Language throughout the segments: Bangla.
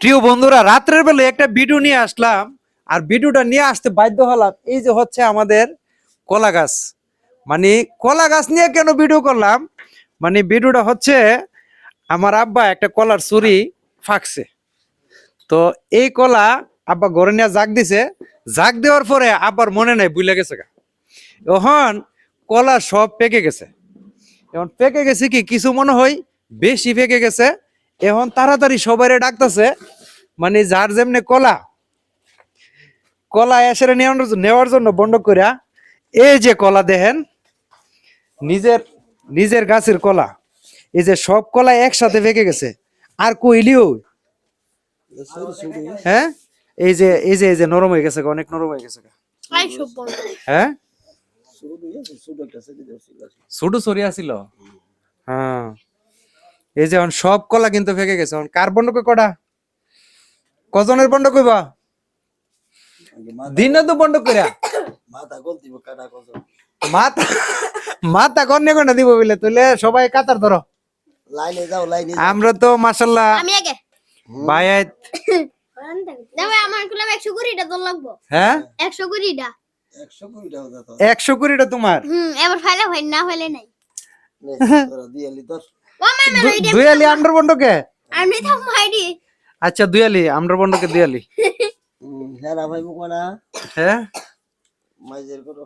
প্রিয় বন্ধুরা, রাত্রের বেলা একটা ভিডিও নিয়ে আসলাম, আর ভিডিওটা নিয়ে আসতে বাধ্য হলাম। এই যে হচ্ছে আমাদের কলা গাছ, মানে কলা গাছ নিয়ে কেন ভিডিও করলাম, মানে ভিডিওটা হচ্ছে আমার আব্বা একটা কলার চুরি ফাঁকছে। তো এই কলা আব্বা ঘরে নিয়ে জাগ দিছে, জাগ দেওয়ার পরে আব্বার মনে নাই, বুঝলে গেছে গা। এখন কলা সব পেকে গেছে। এখন পেকে গেছে কি কিছু মনে হয় বেশি পেকে গেছে। এখন তাড়াতাড়ি সবাই ডাকতেছে, মানে যার যেমনি কলা কলা এসে নেওয়ার জন্য বন্ধ করিয়া। এই যে কলা দেখেন, নিজের নিজের গাছের কলা, এই যে সব কলা একসাথে পেকে গেছে। আর কইলিও হ্যাঁ, এই যে নরম হয়ে গেছে, অনেক নরম হয়ে গেছে। হ্যাঁ, ছোট সরি আছিল। হ্যাঁ, এই যে এখন সব কলা কিন্তু ফেকে গেছে। এখন কার বন্ধ কটা, কজনের বন্ধ কইবা? দিন তো বন্ধ করিয়া মাথা মাথা কন্যা কন্যা দিব বলে তুলে সবাই কাতার ধরো। লাইনে যাও, লাইনে আমরা তো মাশাআল্লাহ আমি আগে বাইয়াত। দাও আমার কুলা 120টা দল লাগবো। হ্যাঁ, 120টা 120 টাকা দাও। 120টা তোমার। এবার ফাইলে হয় না ফাইলে নাই। তোরা দিয়ালি তোর ও মামা রইডে দুয়ালি আমরার বন্ধকে। আমি তো মাইডি। আচ্ছা দুয়ালি আমরার বন্ধকে দুয়ালি। হ্যাঁ ভাই মুকনা হ্যাঁ, মাইজের করো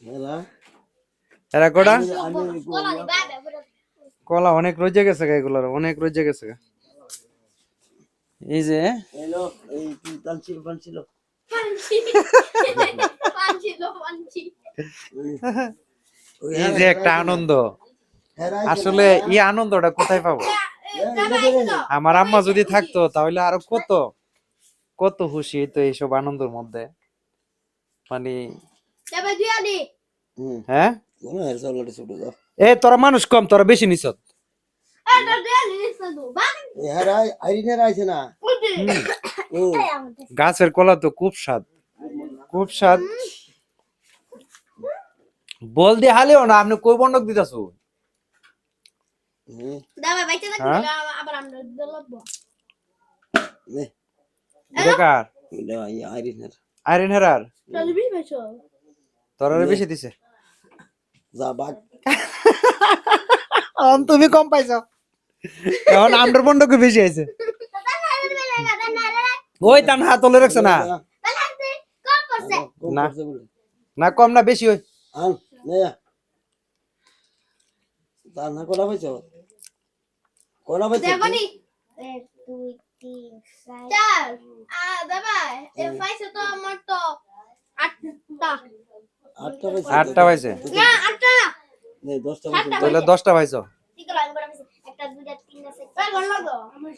হ্যাঁ। এরা কোডা বলা দি বাবা পুরো কলা অনেক রোজে গেছে গা, এগুলার অনেক রোজে গেছে গা। এই যে হ্যালো, এই কি তালছিল বানছিল পাঞ্চি পাঞ্চি লো পাঞ্চি। এই যে একটা আনন্দ, আসলে এই আনন্দটা কোথায় পাবো? আমার আম্মা যদি থাকতো তাহলে আরো কত কত খুশি তো এইসব আনন্দের মধ্যে, মানে তবে দিয়ালি হ্যাঁ। কোন এর চলতে ছোট দাও এ তোরা মানুষ কম, তোরা বেশি নিছ। এটা দিয়ালি নিছে দো বাবা হ্যাঁ আইরিনে আইছে না ও গাছের কলা তো খুব স্বাদ, খুব স্বাদ। বল দিয়ে হালেও না, আপনি কই বন্ধক দিতাছো? দাবা বাইতে থাকলে আবার আমরা দল লাগবো। নে বেকার দাও আইরিনে আইরেন হেরার চল বি বেশো তোরা বেশি দিছে। যা বাগ তুমি কম পাইছো, এখন আমরার বন্ধকে বেশি আইছে। ওই তান হাত তোলে রাখছে না, কম করছে না না কম না বেশি ওই। আন নে তা না কোলা পাইছো কোলা পাইছো দেখনি 1 2 3 4 দাবা এ পাইছে তো আমার তো 8টা 8টা পাইছো 8টা পাইছে, না 8টা নে 10টা পাইছো তাহলে 10টা পাইছো। ঠিক আছে আমি বড় পাইছি 1 2 3 4 গণ লাগো আমার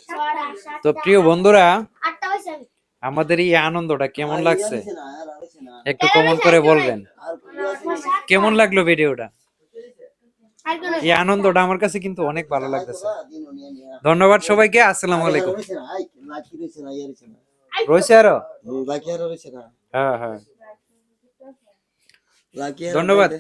6 তো প্রিয় বন্ধুরা, 8টা পাইছে আমি আমাদের এই আনন্দটা কেমন লাগছে না আর আইছে না একটু কমেন্ট করে বলবেন। আর কেমন লাগলো ভিডিওটা? আর কোন এই আনন্দটা আমার কাছে কিন্তু অনেক ভালো লাগতেছে। দিনো নিয়া নিয়া ধন্যবাদ সবাইকে, আসসালামু আলাইকুম। রইছে না আই লাকি রইছে না ইয়ারিছে না রয়েছে আরো? লাকি আর রইছে না হ্যাঁ হ্যাঁ, লাকি আর ধন্যবাদ।